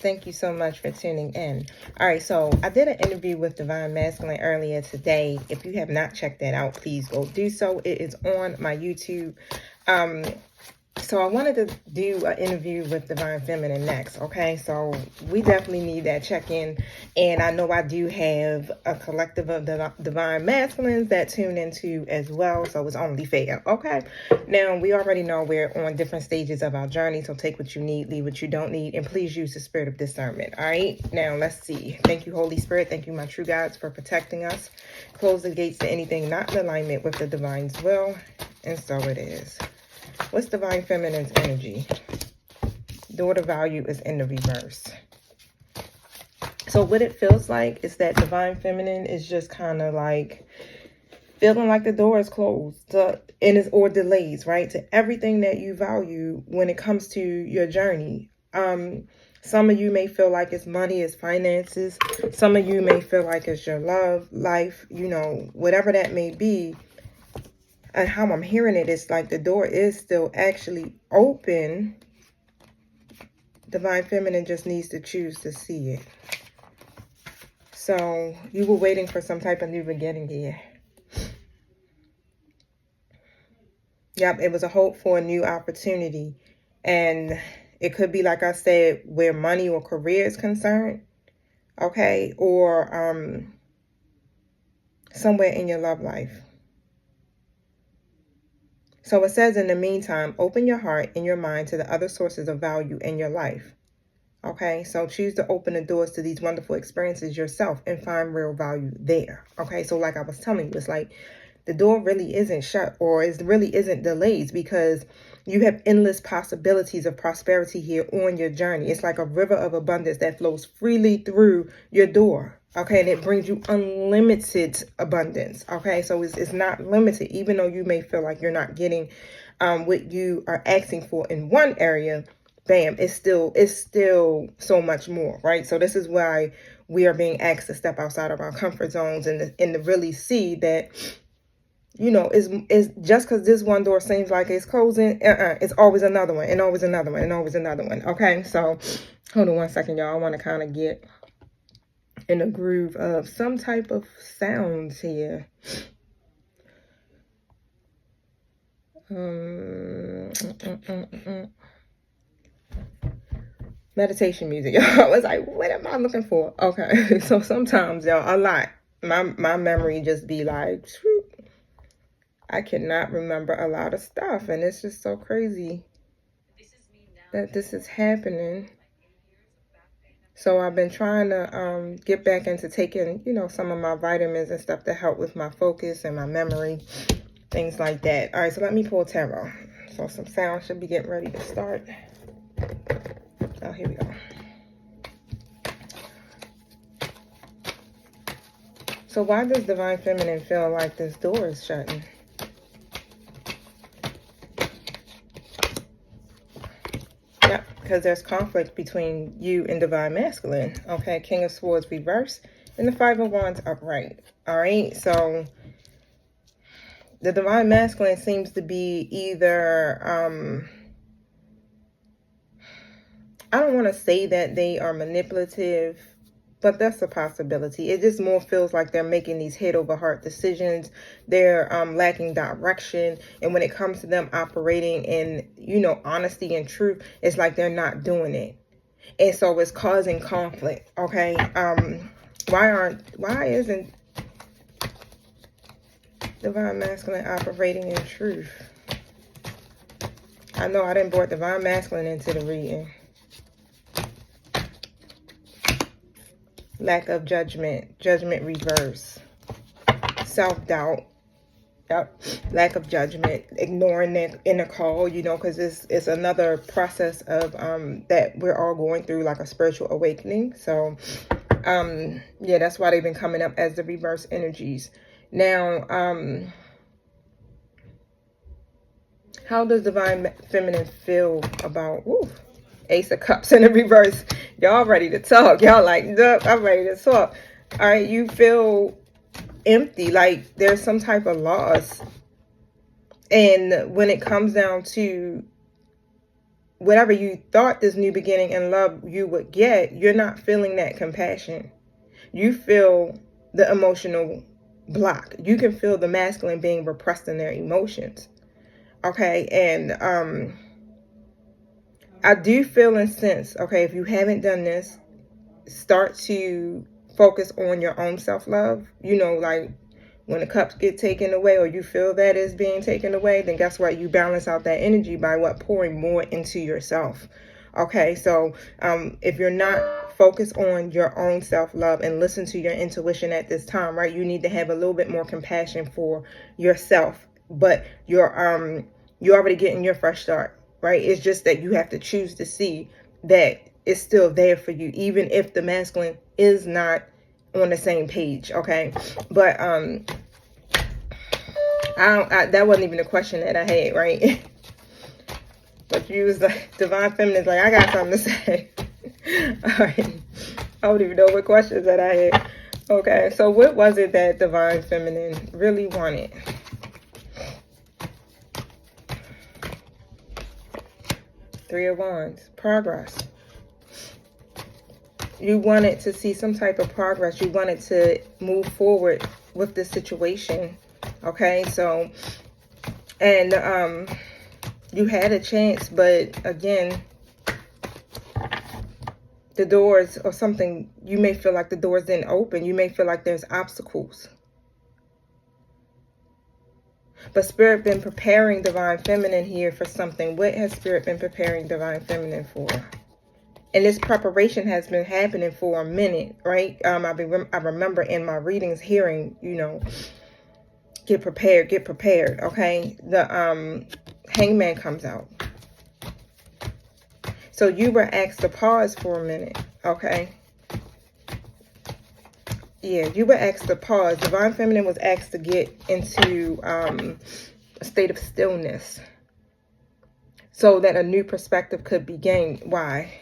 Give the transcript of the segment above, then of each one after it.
Thank you so much for tuning in. All right, so I did an interview with Divine Masculine earlier today. If you have not checked that out, please go do so. It is on my YouTube. So I wanted to do an interview with Divine Feminine next, okay? So we definitely need that check-in. And I know I do have a collective of Divine Masculines that tune into as well, so it's only fair, okay? Now, we already know we're on different stages of our journey, so take what you need, leave what you don't need, and please use the spirit of discernment, all right? Now, let's see. Thank you, Holy Spirit. Thank you, my true guides, for protecting us. Close the gates to anything not in alignment with the Divine's will, and so it is. What's Divine Feminine's energy? Daughter value is in the reverse. So what it feels like is that Divine Feminine is just kind of like feeling like the door is closed or delays, right? To everything that you value when it comes to your journey. Some of you may feel like it's money, it's finances. Some of you may feel like it's your love, life, whatever that may be. And how I'm hearing it is like the door is still actually open. Divine Feminine just needs to choose to see it. So you were waiting for some type of new beginning here. Yep, it was a hope for a new opportunity. And it could be, like I said, where money or career is concerned. Okay, or somewhere in your love life. So it says, in the meantime, open your heart and your mind to the other sources of value in your life. Okay, so choose to open the doors to these wonderful experiences yourself and find real value there. Okay, so like I was telling you, it's like the door really isn't shut, or it really isn't delays, because you have endless possibilities of prosperity here on your journey. It's like a river of abundance that flows freely through your door. Okay, and it brings you unlimited abundance. Okay, so it's not limited, even though you may feel like you're not getting what you are asking for in one area. Bam, it's still so much more, right? So this is why we are being asked to step outside of our comfort zones and to really see that, is just because this one door seems like it's closing, it's always another one, and always another one, and always another one. Okay, so hold on one second, y'all. I want to kind of get in a groove of some type of sounds here. Meditation music, y'all. I was like, what am I looking for? Okay, so sometimes, y'all, a lot. My memory just be like, swoop. I cannot remember a lot of stuff, and it's just so crazy that this is happening. So I've been trying to get back into taking, some of my vitamins and stuff to help with my focus and my memory, things like that. All right, so let me pull tarot. So some sound should be getting ready to start. Oh, here we go. So why does Divine Feminine feel like this door is shutting? Yep, because there's conflict between you and Divine Masculine. Okay, King of Swords reverse and the Five of Wands upright. All right, so the Divine Masculine seems to be either, I don't want to say that they are manipulative, but that's a possibility. It just more feels like they're making these head over heart decisions. They're lacking direction. And when it comes to them operating in, honesty and truth, it's like they're not doing it. And so it's causing conflict. Okay. Why isn't Divine Masculine operating in truth? I know I didn't brought Divine Masculine into the reading. Lack of judgment, judgment reverse, self-doubt, yep. Lack of judgment, ignoring that inner call, because it's another process of that we're all going through, like a spiritual awakening. So yeah, that's why they've been coming up as the reverse energies. Now, how does Divine Feminine feel about Ace of Cups in the reverse? Y'all ready to talk. Y'all like, look, I'm ready to talk. All right, you feel empty, like there's some type of loss. And when it comes down to whatever you thought this new beginning in love you would get, you're not feeling that compassion. You feel the emotional block. You can feel the masculine being repressed in their emotions. Okay, and I do feel and sense, okay, if you haven't done this, start to focus on your own self-love. You know, like when the cups get taken away, or you feel that is being taken away, then guess what? You balance out that energy by what? Pouring more into yourself. Okay, so if you're not focused on your own self-love and listen to your intuition at this time, right? You need to have a little bit more compassion for yourself. But you're already getting your fresh start, right? It's just that you have to choose to see that it's still there for you, even if the masculine is not on the same page. Okay, but that wasn't even a question that I had, right? But you was like, divine feminine's like, I got something to say. All right, I don't even know what questions that I had. Okay, so what was it that divine feminine really wanted? Three of Wands, progress. You wanted to see some type of progress. You wanted to move forward with the situation. Okay, so, and you had a chance, but again, the doors or something, you may feel like the doors didn't open. You may feel like there's obstacles. But Spirit been preparing divine feminine here for something. What has Spirit been preparing divine feminine for? And this preparation has been happening for a minute, right? I remember in my readings hearing, you know, get prepared, okay? The Hangman comes out. So you were asked to pause for a minute, okay? Yeah, you were asked to pause. Divine Feminine was asked to get into a state of stillness so that a new perspective could be gained. Why?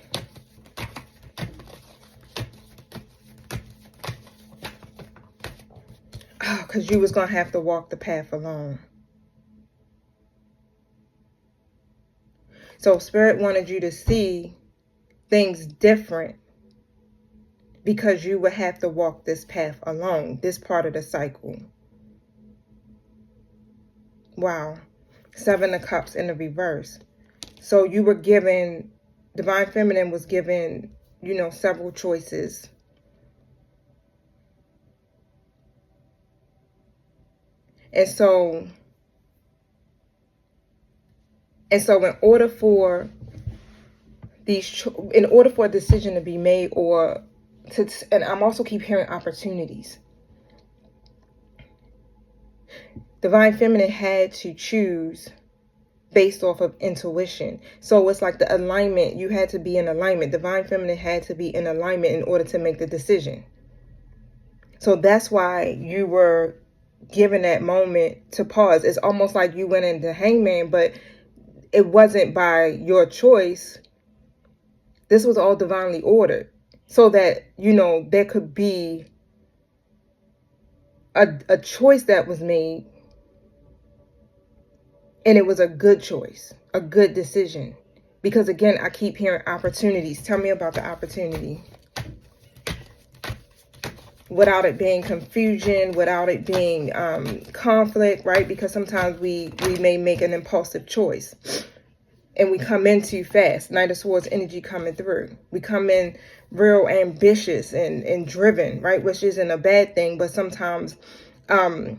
Oh, because you was going to have to walk the path alone. So Spirit wanted you to see things different because you would have to walk this path alone, this part of the cycle. Wow. Seven of Cups in the reverse. So you were given, Divine Feminine was given, you know, several choices. And so in order for a decision to be made, and I'm also keep hearing opportunities. Divine Feminine had to choose based off of intuition. So it's like the alignment, you had to be in alignment. Divine Feminine had to be in alignment in order to make the decision. So that's why you were given that moment to pause. It's almost like you went into Hangman, but it wasn't by your choice. This was all divinely ordered so that, you know, there could be a choice that was made, and it was a good choice, a good decision. Because again, I keep hearing opportunities. Tell me about the opportunity. Without it being confusion, without it being conflict, right? Because sometimes we may make an impulsive choice and we come in too fast. Knight of Swords energy coming through. We come in real ambitious and driven, right? Which isn't a bad thing, but sometimes when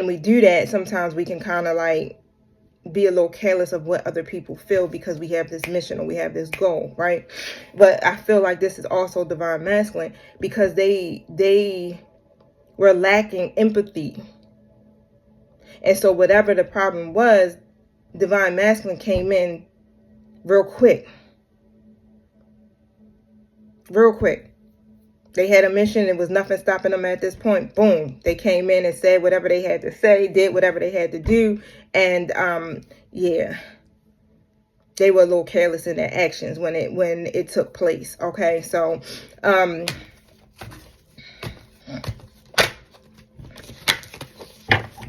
we do that, sometimes we can kind of like be a little careless of what other people feel because we have this mission or we have this goal, right? But I feel like this is also divine masculine because they were lacking empathy. And so whatever the problem was, divine masculine came in real quick. Real quick. They had a mission. There was nothing stopping them at this point. Boom. They came in and said whatever they had to say, did whatever they had to do. And yeah, they were a little careless in their actions when it took place. Okay, so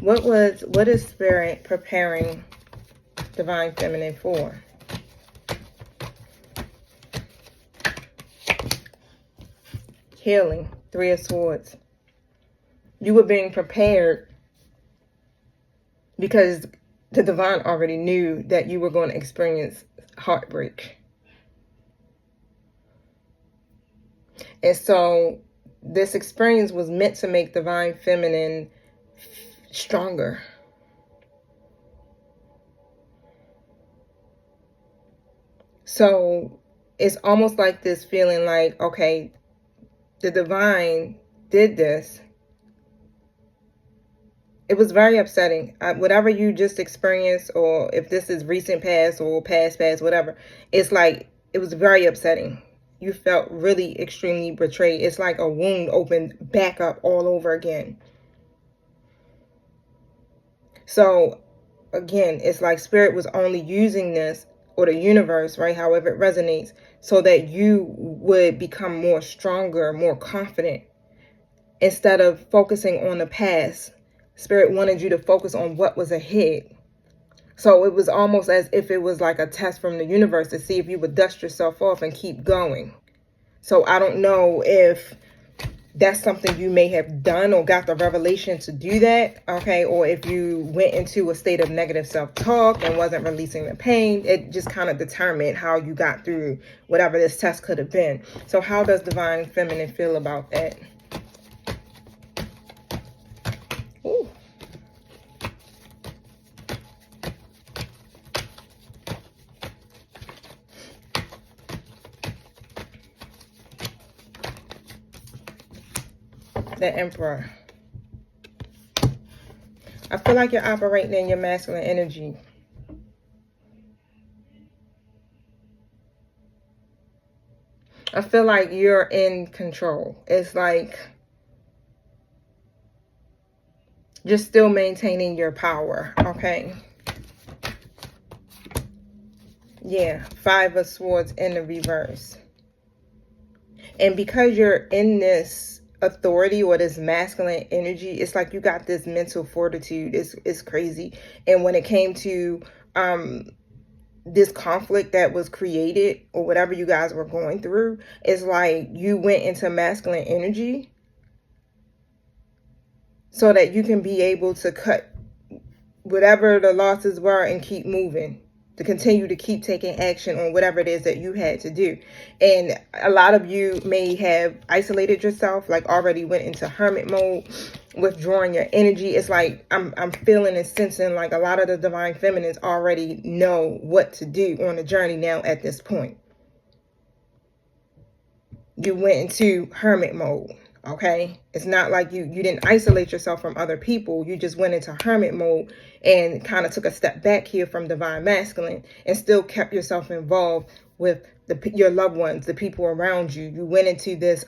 what is Spirit preparing Divine Feminine for? healing. 3 of Swords. You were being prepared because the divine already knew that you were going to experience heartbreak. And so this experience was meant to make divine feminine stronger. So it's almost like this feeling like, okay, the divine did this. It was very upsetting. Whatever you just experienced, or if this is recent past or past, whatever, it's like, it was very upsetting. You felt really extremely betrayed. It's like a wound opened back up all over again. So again, it's like Spirit was only using this, or the universe, right, however it resonates, so that you would become more stronger, more confident. Instead of focusing on the past, Spirit wanted you to focus on what was ahead. So it was almost as if it was like a test from the universe to see if you would dust yourself off and keep going. So I don't know if that's something you may have done or got the revelation to do that, okay? Or if you went into a state of negative self-talk and wasn't releasing the pain. It just kind of determined how you got through whatever this test could have been. So how does Divine Feminine feel about that? Ooh. The Emperor. I feel like you're operating in your masculine energy. I feel like you're in control. It's like you're still maintaining your power, okay? Yeah, 5 of Swords in the reverse. And because you're in this authority or this masculine energy, it's like you got this mental fortitude. It's crazy. And when it came to this conflict that was created, or whatever you guys were going through, it's like you went into masculine energy so that you can be able to cut whatever the losses were and keep moving, to continue to keep taking action on whatever it is that you had to do. And a lot of you may have isolated yourself, like already went into hermit mode, withdrawing your energy. It's like I'm feeling and sensing like a lot of the Divine Feminines already know what to do on the journey now at this point. You went into hermit mode. Okay, it's not like you didn't isolate yourself from other people. You just went into hermit mode and kind of took a step back here from Divine Masculine, and still kept yourself involved with your loved ones, the people around you. You went into this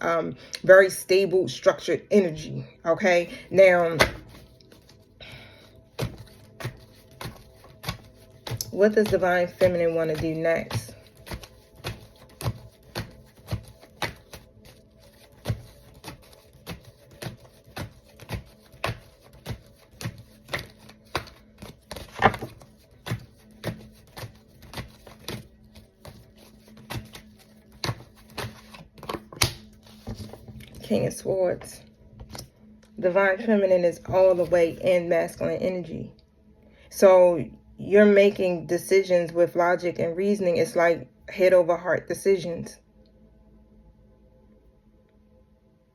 very stable, structured energy. Okay, now what does Divine Feminine want to do next? King of Swords. Divine Feminine is all the way in masculine energy. So you're making decisions with logic and reasoning. It's like head over heart decisions.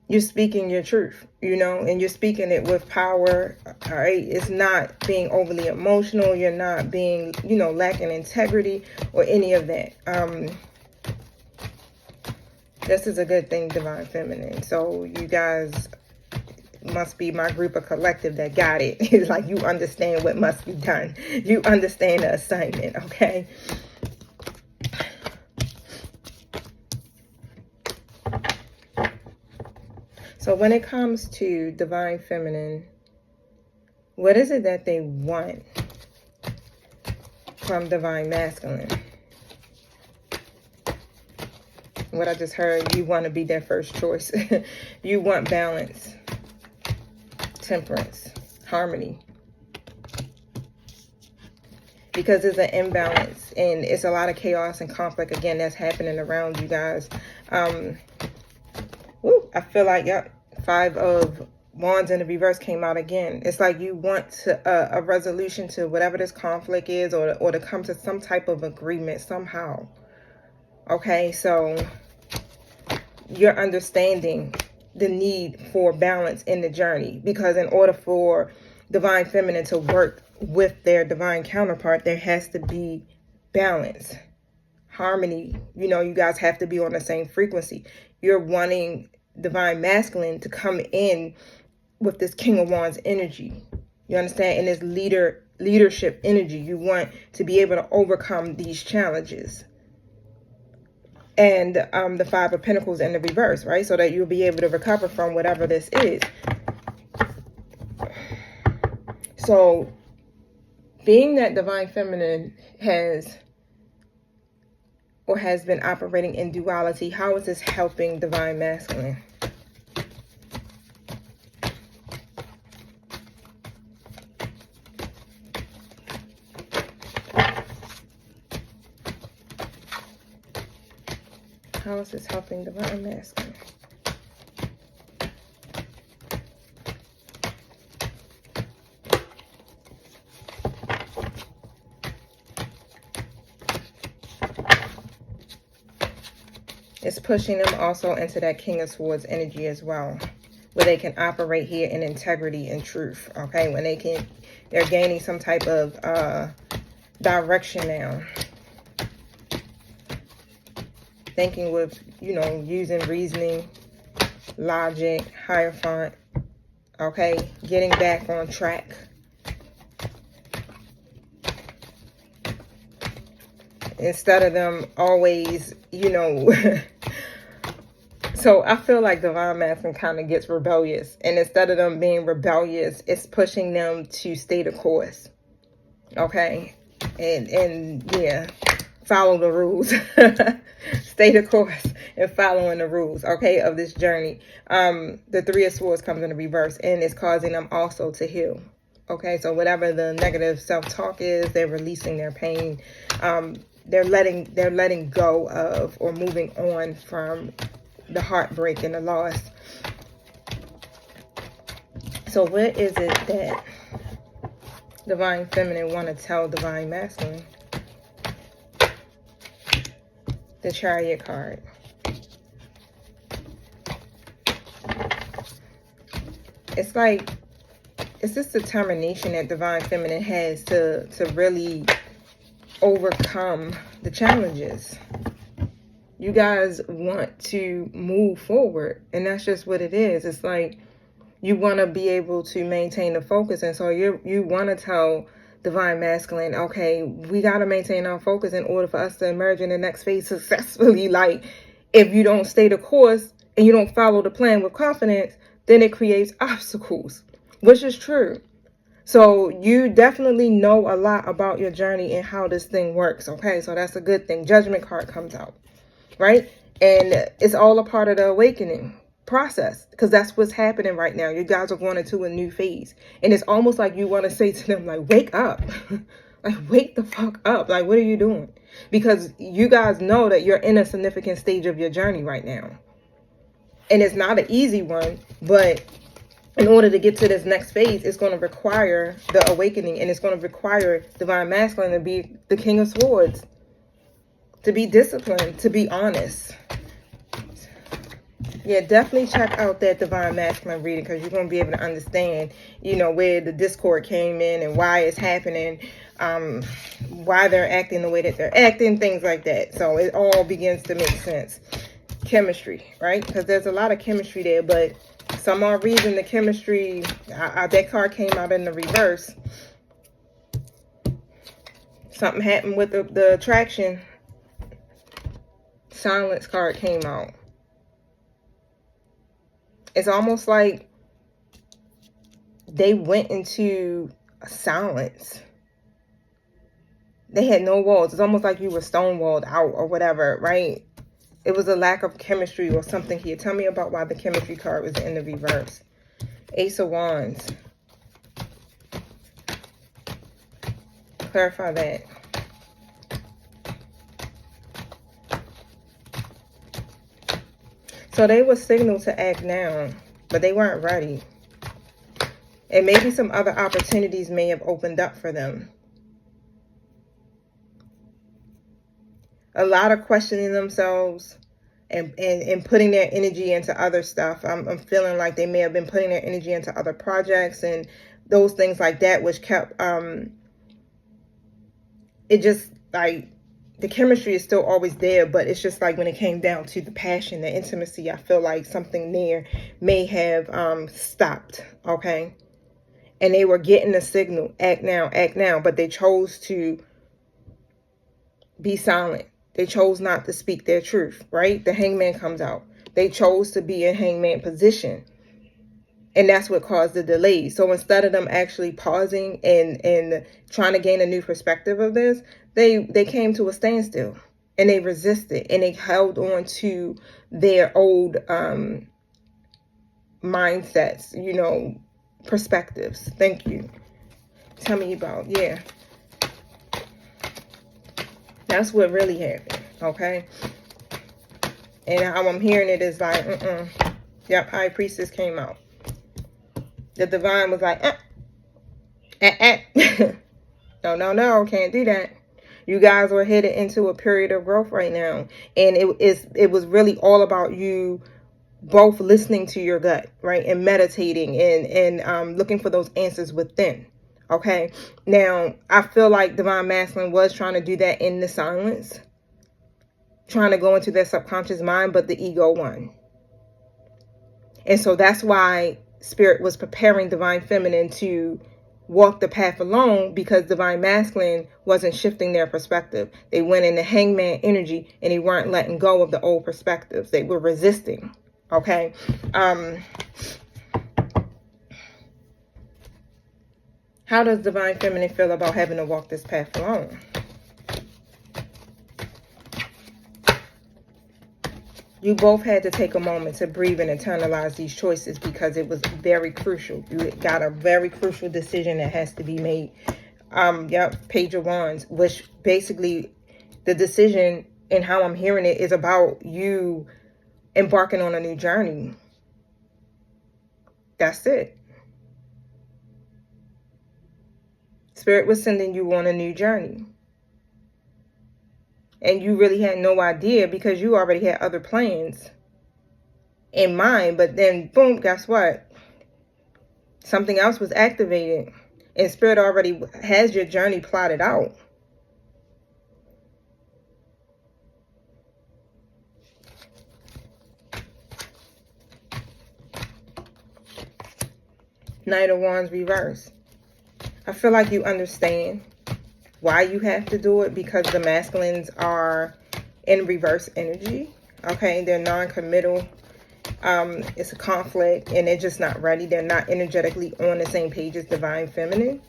You're speaking your truth, you know, and you're speaking it with power, all right? It's not being overly emotional. You're not being, you know, lacking integrity or any of that. This is a good thing, Divine Feminine. So you guys must be my group of collective that got it. It's like you understand what must be done. You understand the assignment, okay? So when it comes to Divine Feminine, what is it that they want from Divine Masculine? What I just heard, you want to be their first choice. You want balance, temperance, harmony. Because there's an imbalance and it's a lot of chaos and conflict, again, that's happening around you guys. I feel like, yep, 5 of Wands in the reverse came out again. It's like you want to, a resolution to whatever this conflict is, or to come to some type of agreement somehow. Okay, so you're understanding the need for balance in the journey, because in order for divine feminine to work with their divine counterpart, there has to be balance, harmony. You know, you guys have to be on the same frequency. You're wanting divine masculine to come in with this King of Wands energy. You understand? And this leadership energy. You want to be able to overcome these challenges. And the 5 of Pentacles in the reverse, right? So that you'll be able to recover from whatever this is. So, being that divine feminine has been operating in duality, how is this helping divine masculine? How is this helping divine masculine? It's pushing them also into that King of Swords energy as well, where they can operate here in integrity and truth. Okay, when they're gaining some type of direction now. Thinking with, you know, using reasoning, logic, Hierophant. Okay, getting back on track. Instead of them always, you know. So I feel like divine masculine kind of gets rebellious. And instead of them being rebellious, it's pushing them to stay the course. Okay. And yeah, follow the rules. Stay the course and following the rules, okay, of this journey. The 3 of Swords comes in the reverse, and it's causing them also to heal. Okay, so whatever the negative self-talk is, they're releasing their pain. They're letting go of, or moving on from, the heartbreak and the loss. So what is it that divine feminine want to tell divine masculine? The Chariot card. It's like, it's this determination that divine feminine has to really overcome the challenges. You guys want to move forward, and that's just what it is. It's like you want to be able to maintain the focus, and so you want to tell divine masculine, okay, we got to maintain our focus in order for us to emerge in the next phase successfully. Like, if you don't stay the course and you don't follow the plan with confidence, then it creates obstacles, which is true. So you definitely know a lot about your journey and how this thing works. Okay, so that's a good thing. Judgment card comes out, right? And it's all a part of the awakening process, because that's what's happening right now. You guys are going into a new phase, and it's almost like you want to say to them, like, wake up. Like, wake the fuck up. Like, what are you doing? Because you guys know that you're in a significant stage of your journey right now, and it's not an easy one, but in order to get to this next phase, it's going to require the awakening, and it's going to require divine masculine to be the King of Swords, to be disciplined, to be honest. Yeah, definitely check out that divine masculine reading, because you're going to be able to understand, you know, where the discord came in and why it's happening, why they're acting the way that they're acting, things like that. So it all begins to make sense. Chemistry, right? Because there's a lot of chemistry there, but some odd reason the chemistry, that card came out in the reverse. Something happened with the attraction. Silence card came out. It's almost like they went into a silence. They had no walls. It's almost like you were stonewalled out or whatever, right? It was a lack of chemistry or something here. Tell me about why the chemistry card was in the reverse. Ace of Wands. Clarify that. So they were signaled to act now, but they weren't ready. And maybe some other opportunities may have opened up for them. A lot of questioning themselves and putting their energy into other stuff. I'm feeling like they may have been putting their energy into other projects and those things like that, which kept, it just like, the chemistry is still always there, but it's just like when it came down to the passion, the intimacy, I feel like something there may have stopped, okay? And they were getting the signal, act now, but they chose to be silent. They chose not to speak their truth, right? The hangman comes out. They chose to be in hangman position. And that's what caused the delay. So instead of them actually pausing and trying to gain a new perspective of this, they came to a standstill. And they resisted. And they held on to their old mindsets, you know, perspectives. Thank you. Tell me about, yeah. That's what really happened, okay? And how I'm hearing it is like, Yep, High Priestess came out. The Divine was like, No, can't do that. You guys were headed into a period of growth right now. And it was really all about you both listening to your gut, right? And meditating and looking for those answers within. Okay. Now, I feel like Divine Masculine was trying to do that in the silence, trying to go into their subconscious mind, but the ego won. And so that's why Spirit was preparing Divine Feminine to walk the path alone, because Divine Masculine wasn't shifting their perspective. They went into hangman energy and they weren't letting go of the old perspectives. They were resisting. Okay. How does Divine Feminine feel about having to walk this path alone? You both had to take a moment to breathe and internalize these choices because it was very crucial. You got a very crucial decision that has to be made. Yep, Page of Wands, which basically the decision and how I'm hearing it is about you embarking on a new journey. That's it. Spirit was sending you on a new journey. And you really had no idea because you already had other plans in mind. But then, boom, guess what? Something else was activated. And Spirit already has your journey plotted out. Knight of Wands reverse. I feel like you understand why you have to do it, because the masculines are in reverse energy. Okay, they're non-committal. It's a conflict and they're just not ready. They're not energetically on the same page as Divine Feminine.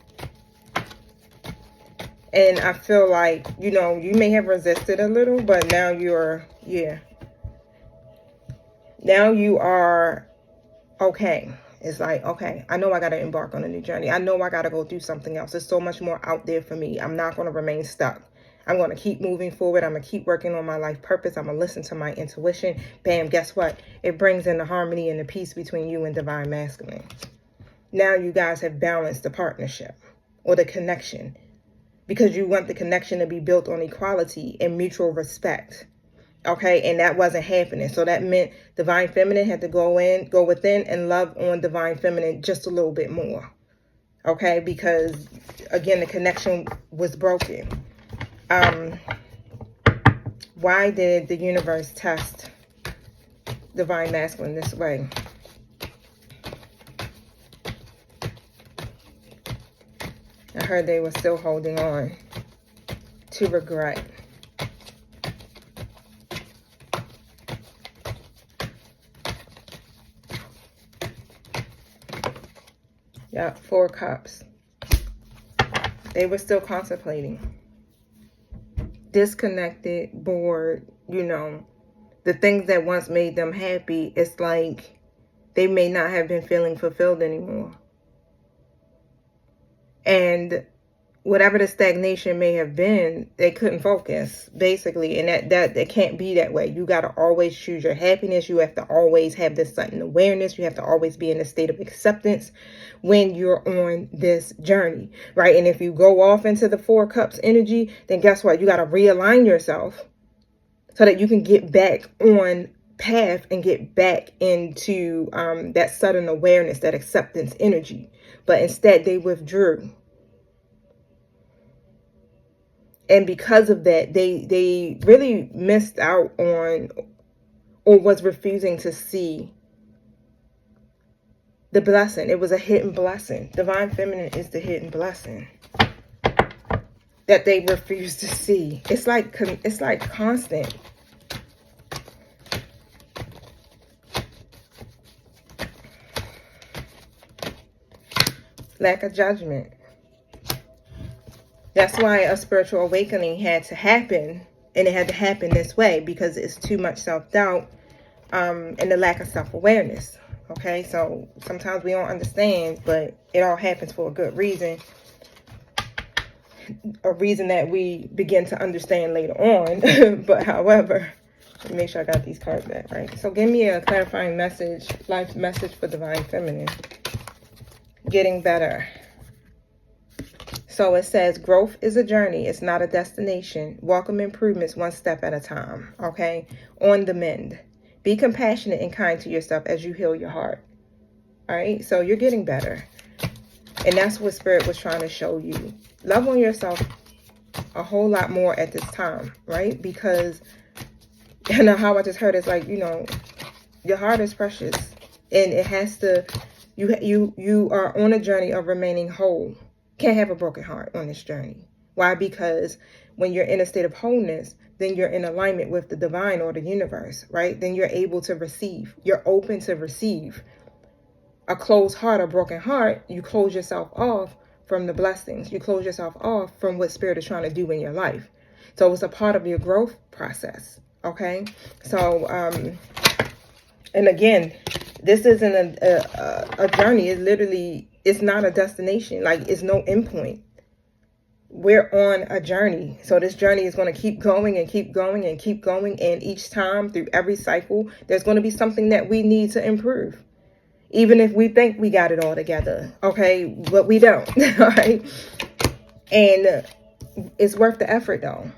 And I feel like, you know, you may have resisted a little, but now you're, now you are okay. It's like, okay, I know I got to embark on a new journey. I know I got to go do something else. There's so much more out there for me. I'm not going to remain stuck. I'm going to keep moving forward. I'm going to keep working on my life purpose. I'm going to listen to my intuition. Bam, guess what? It brings in the harmony and the peace between you and Divine Masculine. Now you guys have balanced the partnership or the connection, because you want the connection to be built on equality and mutual respect. Okay, and that wasn't happening. So that meant Divine Feminine had to go within and love on Divine Feminine just a little bit more. Okay, because again, the connection was broken. Why did the universe test Divine Masculine this way? I heard they were still holding on to regret. Yeah, 4 cups. They were still contemplating. Disconnected, bored, you know. The things that once made them happy, it's like they may not have been feeling fulfilled anymore. And whatever the stagnation may have been, they couldn't focus, basically. And that it can't be that way. You got to always choose your happiness. You have to always have this sudden awareness. You have to always be in a state of acceptance when you're on this journey, right? And if you go off into the 4 cups energy, then guess what? You got to realign yourself so that you can get back on path and get back into that sudden awareness, that acceptance energy. But instead, they withdrew. And because of that, they really missed out on, or was refusing to see, the blessing. It was a hidden blessing. Divine Feminine is the hidden blessing that they refuse to see. It's like constant. Lack of judgment. That's why a spiritual awakening had to happen, and it had to happen this way, because it's too much self-doubt and the lack of self-awareness. Okay, so sometimes we don't understand, but it all happens for a good reason. A reason that we begin to understand later on. But however, let me make sure I got these cards back right. So give me a clarifying message, life message for Divine Feminine. Getting better. So it says, growth is a journey. It's not a destination. Welcome improvements one step at a time. Okay? On the mend. Be compassionate and kind to yourself as you heal your heart. All right? So you're getting better. And that's what Spirit was trying to show you. Love on yourself a whole lot more at this time. Right? Because, you know, how I just heard it's like, you know, your heart is precious. And it has to, you are on a journey of remaining whole. Can't have a broken heart on this journey. Why? Because when you're in a state of wholeness, then you're in alignment with the divine or the universe, right? Then you're able to receive. You're open to receive. A closed heart, a broken heart, you close yourself off from the blessings. You close yourself off from what Spirit is trying to do in your life. So it's a part of your growth process, okay? So, and again, this isn't a journey. It literally, it's not a destination. Like, it's no endpoint. We're on a journey. So this journey is going to keep going and keep going and keep going. And each time, through every cycle, there's going to be something that we need to improve. Even if we think we got it all together. Okay? But we don't. All right? And it's worth the effort, though.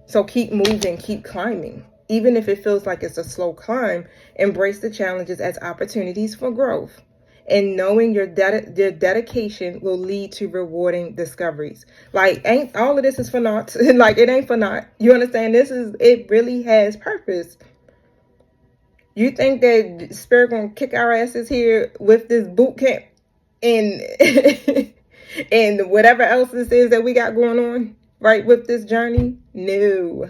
So keep moving, keep climbing. Even if it feels like it's a slow climb, embrace the challenges as opportunities for growth. And knowing your dedication will lead to rewarding discoveries. Like, ain't all of this is for naught. Like, it ain't for naught. You understand? It really has purpose. You think that Spirit gonna kick our asses here with this boot camp and and whatever else this is that we got going on, right, with this journey? No.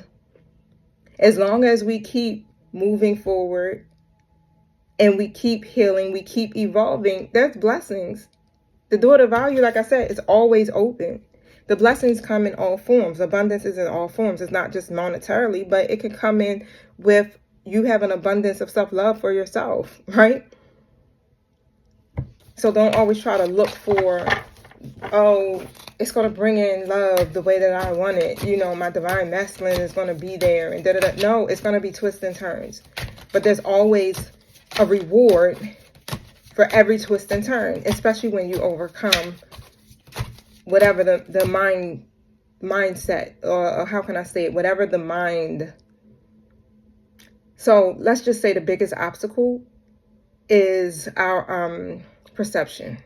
As long as we keep moving forward and we keep healing, we keep evolving, there's blessings. The door to value, like I said, is always open. The blessings come in all forms. Abundance is in all forms. It's not just monetarily, but it can come in with you have an abundance of self-love for yourself, right? So don't always try to look for, oh, it's going to bring in love the way that I want it. You know, my divine masculine is going to be there and da-da-da. No, it's going to be twists and turns. But there's always a reward for every twist and turn, especially when you overcome whatever the mindset, or how can I say it, whatever the mind. So let's just say the biggest obstacle is our perception,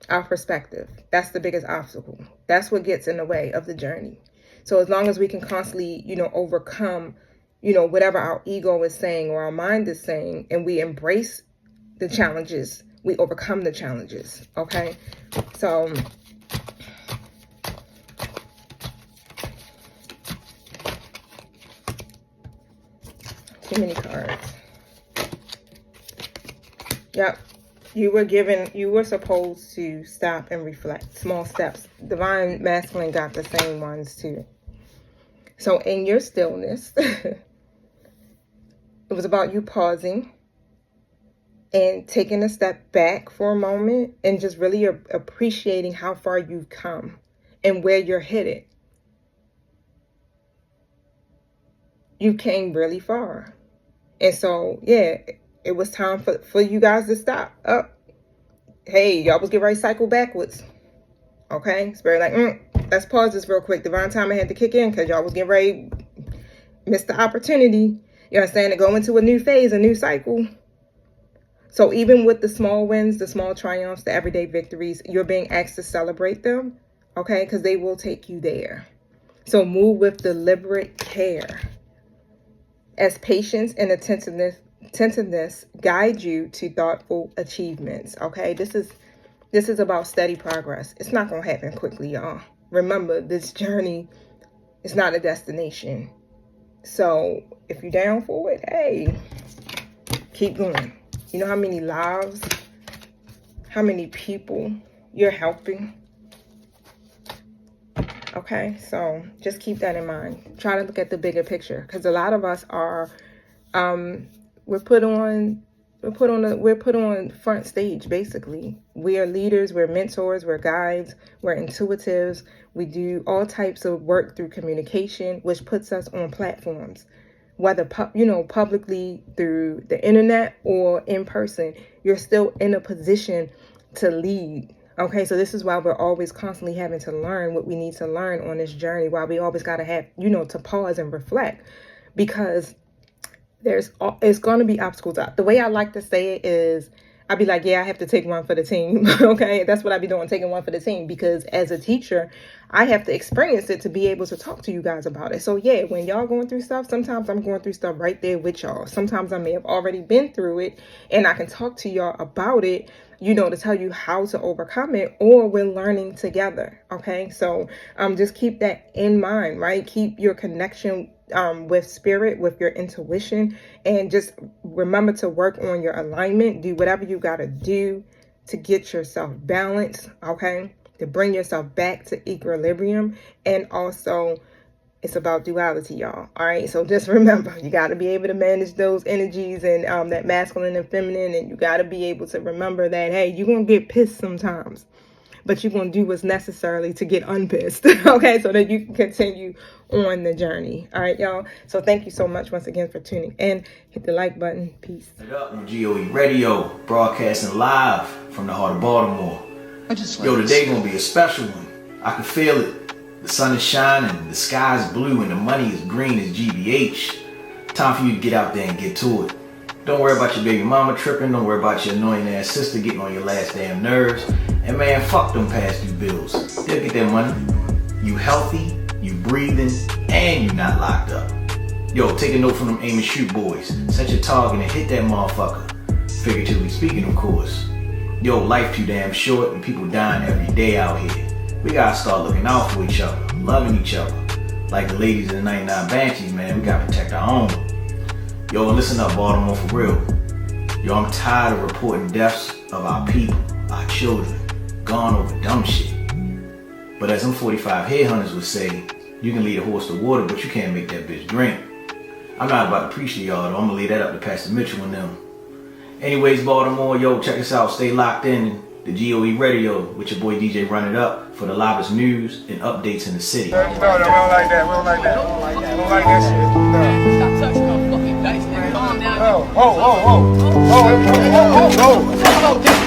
our perspective. That's the biggest obstacle. That's what gets in the way of the journey. So as long as we can constantly, you know, overcome, you know, whatever our ego is saying or our mind is saying, and we embrace the challenges, we overcome the challenges. Okay. So too many cards. Yep. You were supposed to stop and reflect. Small steps. Divine Masculine got the same ones too. So in your stillness, it was about you pausing and taking a step back for a moment and just really appreciating how far you've come and where you're headed, you came really far. And so, yeah, it was time for you guys to stop. Hey, y'all was getting ready to cycle backwards. Okay? Spirit like, let's pause this real quick. Divine timing had to kick in because y'all was getting ready to miss the opportunity. You understand? To go into a new phase, a new cycle. So even with the small wins, the small triumphs, the everyday victories, you're being asked to celebrate them. Okay? Because they will take you there. So move with deliberate care, as patience and attentiveness guide you to thoughtful achievements. Okay, this is about steady progress. It's not gonna happen quickly, y'all. Remember, this journey is not a destination. So if you're down for it, hey, keep going. You know how many lives, how many people you're helping? Okay, so just keep that in mind. Try to look at the bigger picture, because a lot of us are, we're put on front stage. Basically, we are leaders, we're mentors, we're guides, we're intuitives. We do all types of work through communication, which puts us on platforms, whether publicly through the internet or in person. You're still in a position to lead. Okay, so this is why we're always constantly having to learn what we need to learn on this journey, why we always got to have, to pause and reflect, because it's going to be obstacles out. The way I like to say it is, I'd be like, yeah, I have to take one for the team. Okay, that's what I be doing, taking one for the team, because as a teacher, I have to experience it to be able to talk to you guys about it. So yeah, when y'all going through stuff, sometimes I'm going through stuff right there with y'all. Sometimes I may have already been through it and I can talk to y'all about it, to tell you how to overcome it, or we're learning together. Okay, so just keep that in mind, right? Keep your connection with spirit, with your intuition, and just remember to work on your alignment. Do whatever you got to do to get yourself balanced, okay? To bring yourself back to equilibrium. And also, it's about duality, y'all. All right, so just remember, you got to be able to manage those energies and that masculine and feminine, and you got to be able to remember that, hey, you're going to get pissed sometimes, but you're going to do what's necessary to get unpissed, okay, so that you can continue on the journey. All right, y'all. So thank you so much once again for tuning in. Hit the like button. Peace. Up on GOE Radio, broadcasting live from the heart of Baltimore. Today gonna be a special one. I can feel it. The sun is shining, the sky is blue, and the money is green as GBH. Time for you to get out there and get to it. Don't worry about your baby mama tripping. Don't worry about your annoying ass sister getting on your last damn nerves. And man, fuck them past due bills. They'll get that money. You healthy, you breathing, and you not locked up. Yo, take a note from them aim and shoot boys. Set your target and hit that motherfucker. Figuratively speaking, of course. Yo, life too damn short and people dying every day out here. We gotta start looking out for each other, loving each other. Like the ladies in the 99 Banshees, man, we gotta protect our own. Yo, listen up, Baltimore, for real. Yo, I'm tired of reporting deaths of our people, our children, gone over dumb shit. But as them 45 headhunters would say, you can lead a horse to water, but you can't make that bitch drink. I'm not about to preach to y'all, though. I'm gonna leave that up to Pastor Mitchell and them. Anyways, Baltimore, yo, check us out. Stay locked in the GOE Radio with your boy DJ Run It Up for the livest news and updates in the city. No, we don't like that. We don't like that. We don't like that shit. No. Stop touching my fucking dice, man. Calm down. Oh, oh, oh, oh. Oh, oh, oh, oh, oh.